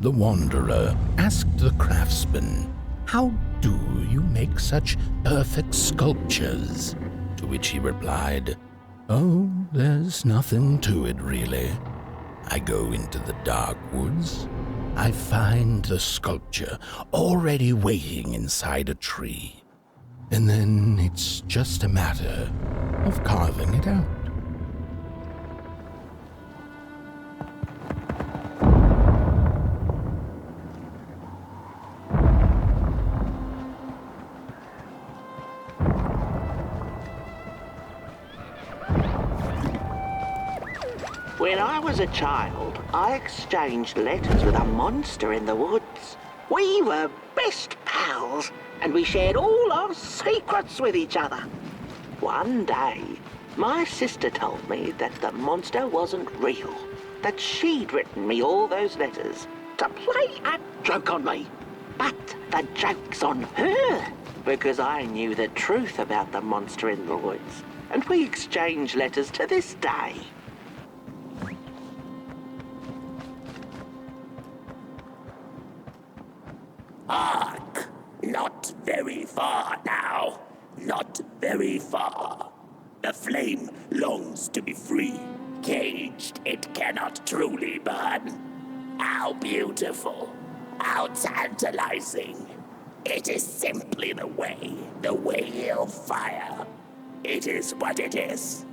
The wanderer asked the craftsman, "How do you make such perfect sculptures?" To which he replied, "Oh, there's nothing to it really. I go into the dark woods. I find the sculpture already waiting inside a tree. And then it's just a matter of carving it out." When I was a child, I exchanged letters with a monster in the woods. We were best pals, and we shared all our secrets with each other. One day, my sister told me that the monster wasn't real, that she'd written me all those letters to play a joke on me. But the joke's on her, because I knew the truth about the monster in the woods, and we exchange letters to this day. Hark! Not very far now. Not very far. The flame longs to be free. Caged, it cannot truly burn. How beautiful. How tantalizing. It is simply the way of fire. It is what it is.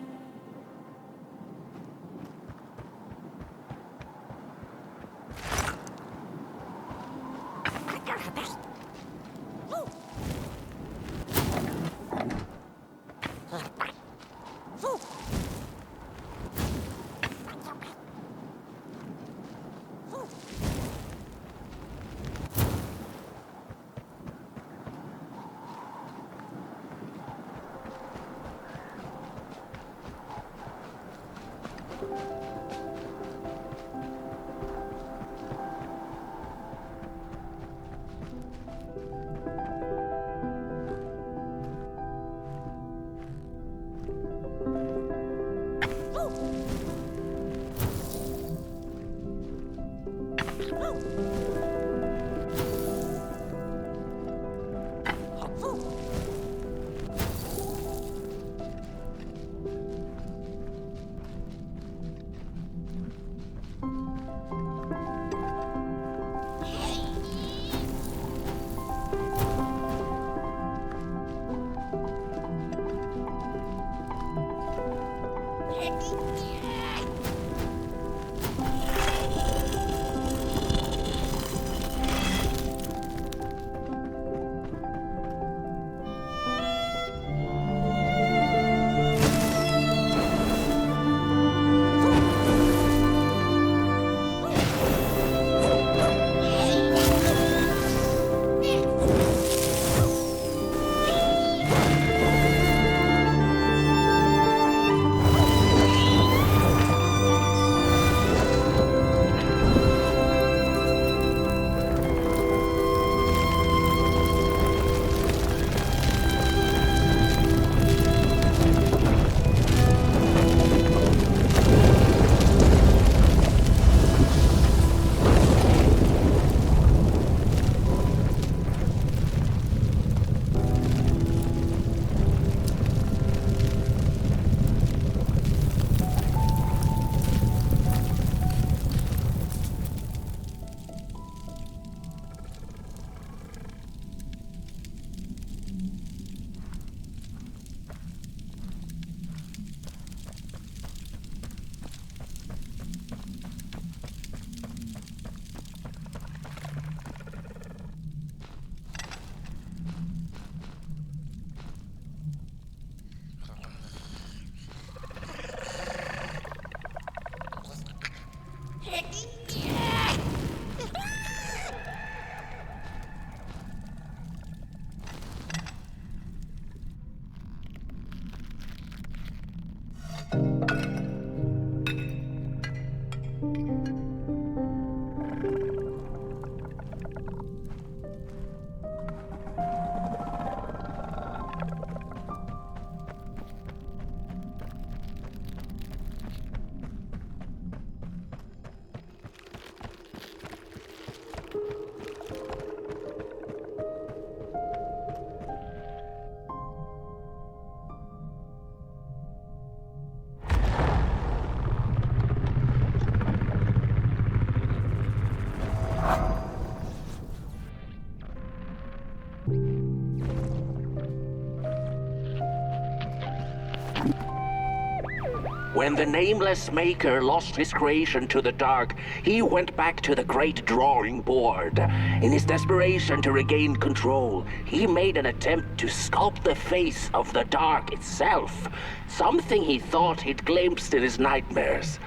When the nameless maker lost his creation to the dark, he went back to the great drawing board. In his desperation to regain control, he made an attempt to sculpt the face of the dark itself, something he thought he'd glimpsed in his nightmares.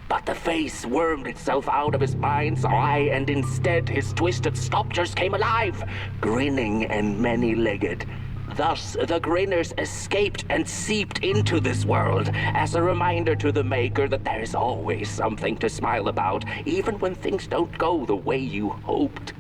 But the face wormed itself out of his mind's eye, and instead his twisted sculptures came alive, grinning and many-legged. Thus, the grinners escaped and seeped into this world as a reminder to the maker that there is always something to smile about, even when things don't go the way you hoped.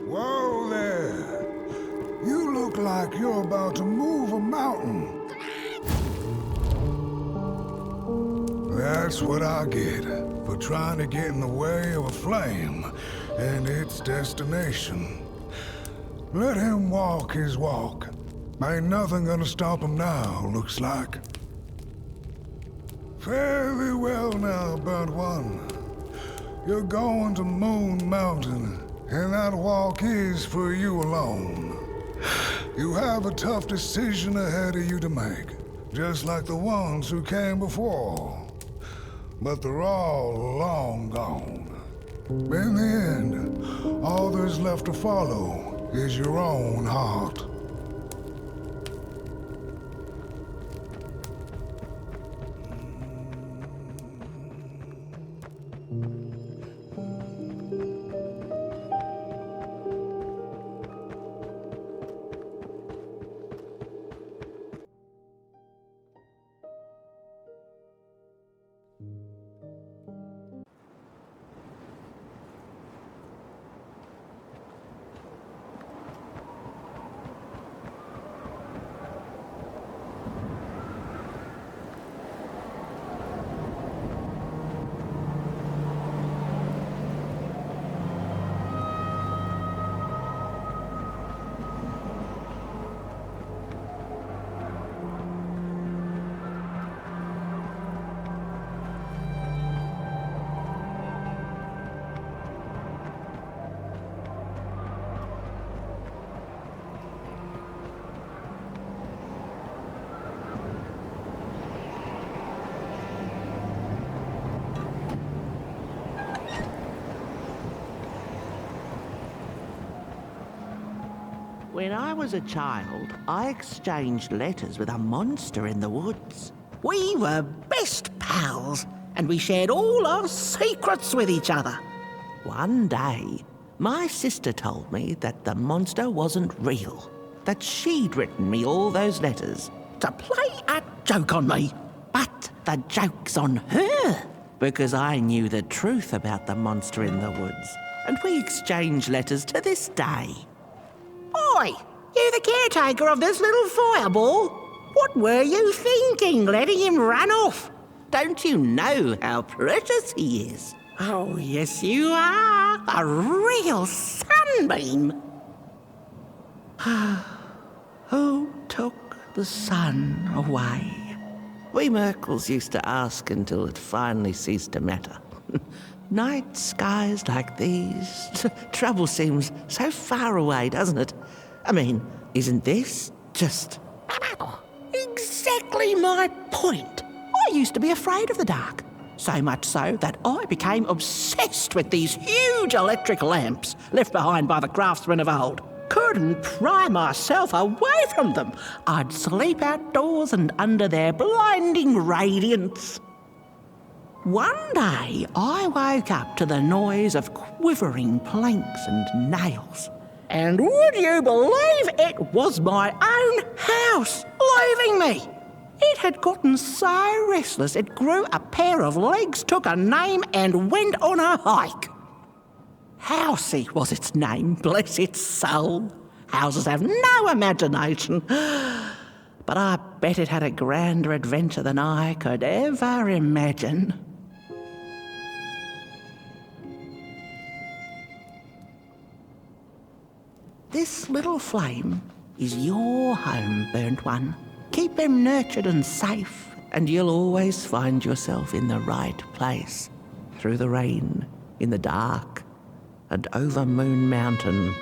Whoa there! You look like you're about to move a mountain. That's what I get for trying to get in the way of a flame and its destination. Let him walk his walk. Ain't nothing gonna stop him now, looks like. Fare thee well now, burnt one. You're going to Moon Mountain, and that walk is for you alone. You have a tough decision ahead of you to make, just like the ones who came before. But they're all long gone. In the end, all there's left to follow is your own heart. When I was a child, I exchanged letters with a monster in the woods. We were best pals, and we shared all our secrets with each other. One day, my sister told me that the monster wasn't real, that she'd written me all those letters to play a joke on me. But the joke's on her, because I knew the truth about the monster in the woods, and we exchange letters to this day. Oi, you the caretaker of this little fireball? What were you thinking, letting him run off? Don't you know how precious he is? Oh, yes you are. A real sunbeam. Who took the sun away? We Merkles used to ask until it finally ceased to matter. Night skies like these, trouble seems so far away, doesn't it? I mean, isn't this just... Exactly my point. I used to be afraid of the dark. So much so that I became obsessed with these huge electric lamps left behind by the craftsmen of old. Couldn't pry myself away from them. I'd sleep outdoors and under their blinding radiance. One day, I woke up to the noise of quivering planks and nails. And would you believe it was my own house leaving me? It had gotten so restless it grew a pair of legs, took a name and went on a hike. Housey was its name, bless its soul. Houses have no imagination. But I bet it had a grander adventure than I could ever imagine. This little flame is your home, burnt one. Keep them nurtured and safe, and you'll always find yourself in the right place. Through the rain, in the dark, and over Moon Mountain.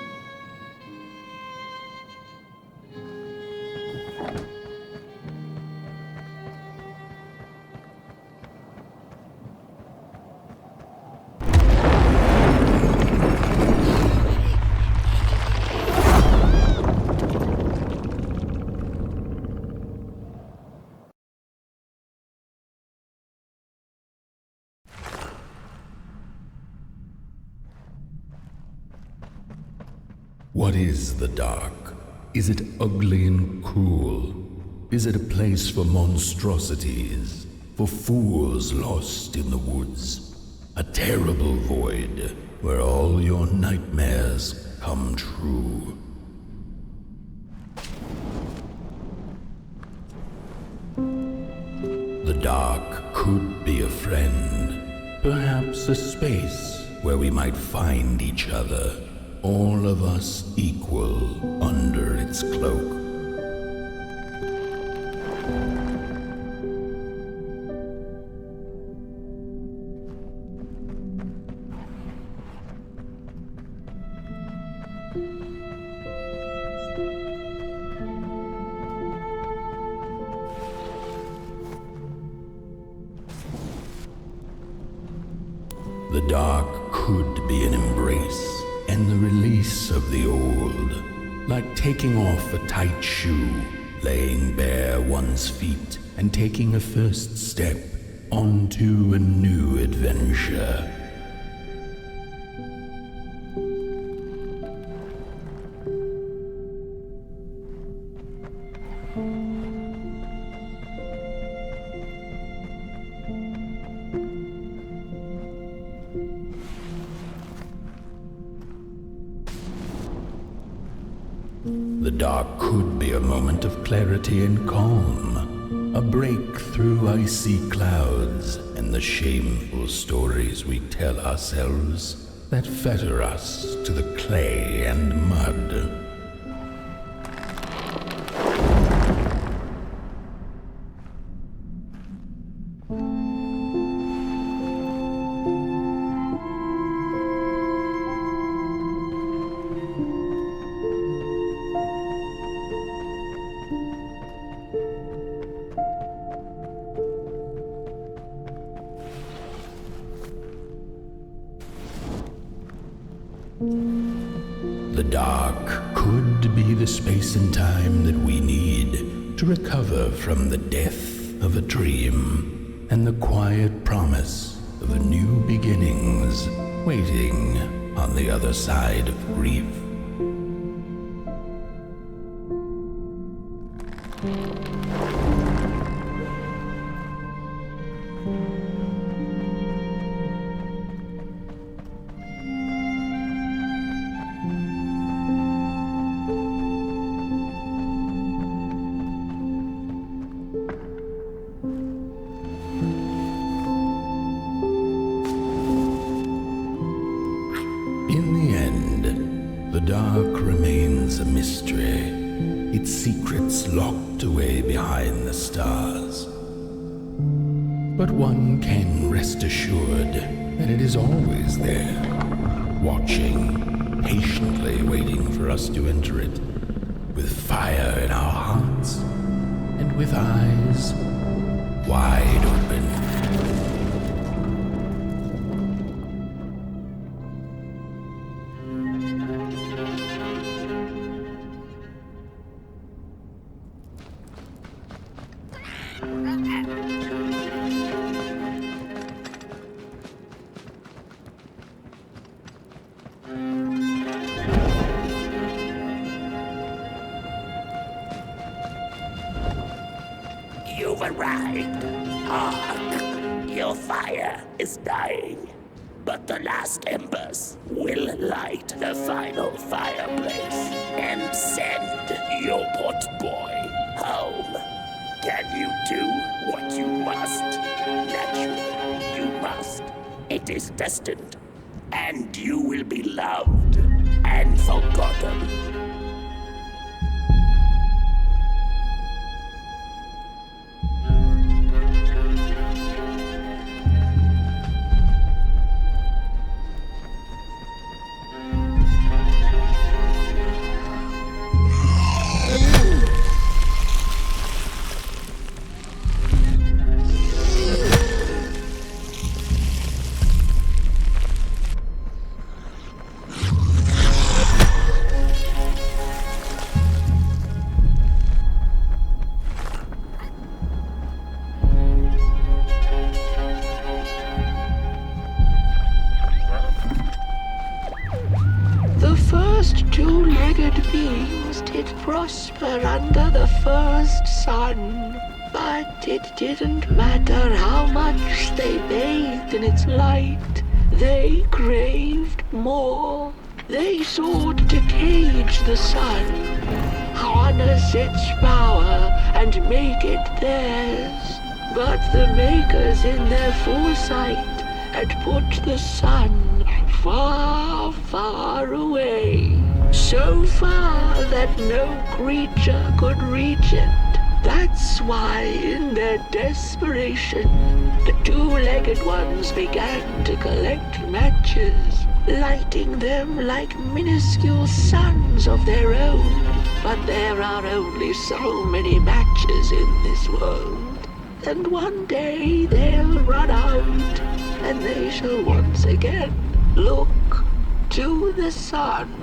What is the dark? Is it ugly and cruel? Is it a place for monstrosities, for fools lost in the woods? A terrible void where all your nightmares come true. The dark could be a friend, perhaps a space where we might find each other. All of us equal under its cloak. The dark could be an embrace and the release of the old, like taking off a tight shoe, laying bare one's feet, and taking a first step onto a new adventure. The dark could be a moment of clarity and calm, a break through icy clouds and the shameful stories we tell ourselves that fetter us to the clay and mud. The dark could be the space and time that we need to recover from the death of a dream and the quiet promise of new beginnings waiting on the other side of grief. In the end, the dark remains a mystery, its secrets locked away behind the stars. But one can rest assured that it is always there, watching, patiently waiting for us to enter it, with fire in our hearts and with eyes wide open. You've arrived. Hark! Your fire is dying. But the last embers will light the final fireplace and send your pot boy home. Can you do what you must? Naturally, you must. It is destined. And you will be loved and forgotten. Two-legged beings did prosper under the first sun, but it didn't matter how much they bathed in its light. They craved more. They sought to cage the sun, harness its power, and make it theirs. But the makers in their foresight had put the sun far, far away. So far that no creature could reach it. That's why, in their desperation, the two-legged ones began to collect matches, lighting them like minuscule suns of their own. But there are only so many matches in this world, and one day they'll run out, and they shall once again look to the sun.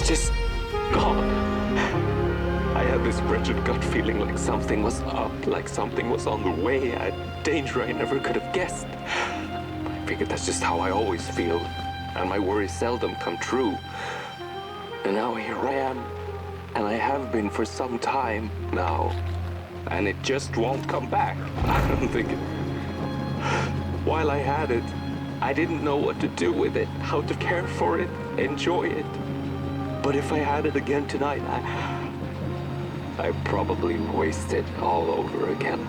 Just gone. I had this wretched gut feeling like something was up, like something was on the way, a danger I never could have guessed. I figured that's just how I always feel, and my worries seldom come true. And now here I am, and I have been for some time now, and it just won't come back. I'm thinking, while I had it, I didn't know what to do with it, how to care for it, enjoy it. But if I had it again tonight, I'd probably waste it all over again.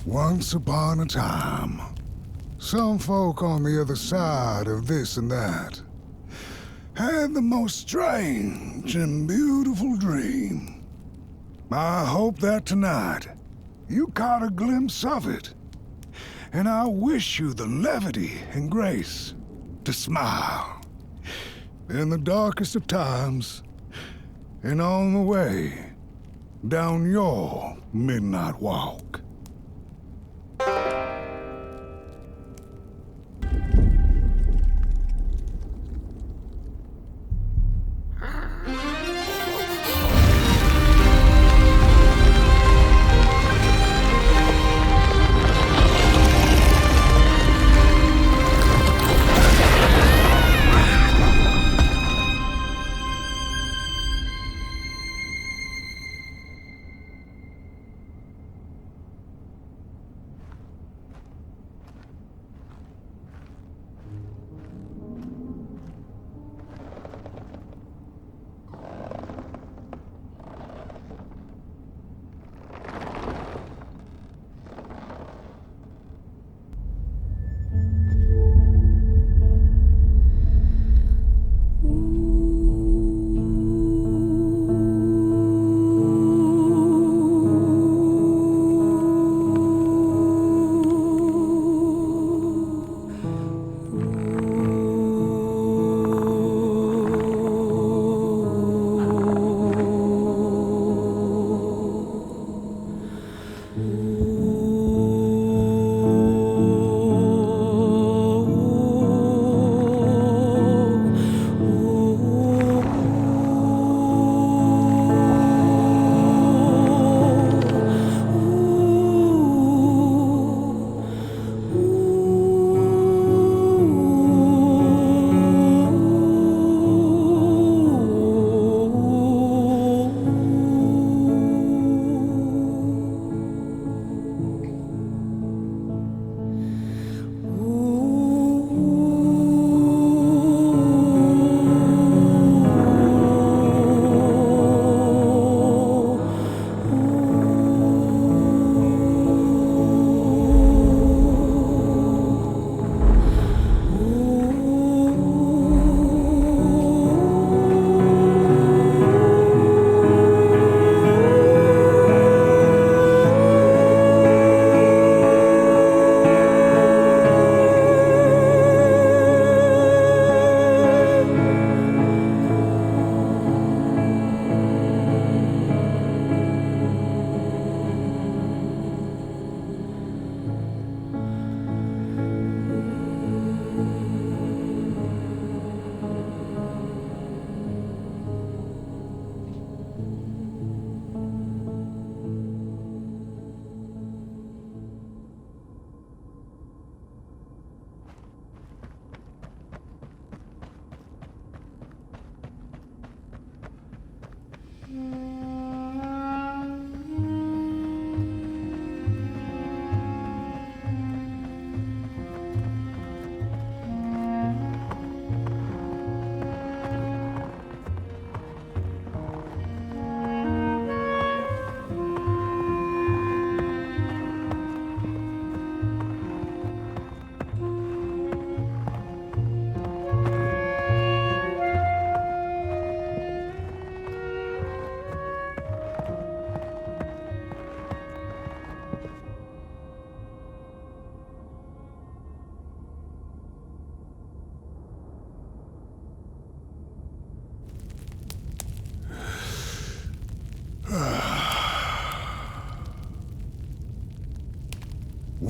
Once upon a time, some folk on the other side of this and that had the most strange and beautiful dream. I hope that tonight you caught a glimpse of it, and I wish you the levity and grace to smile in the darkest of times and on the way down your midnight walk.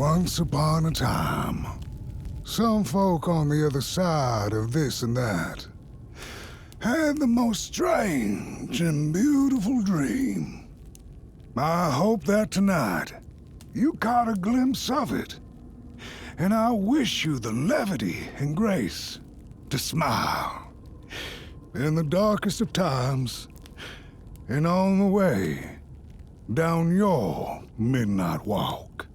Once upon a time, some folk on the other side of this and that had the most strange and beautiful dream. I hope that tonight you caught a glimpse of it, and I wish you the levity and grace to smile in the darkest of times and on the way down your midnight walk.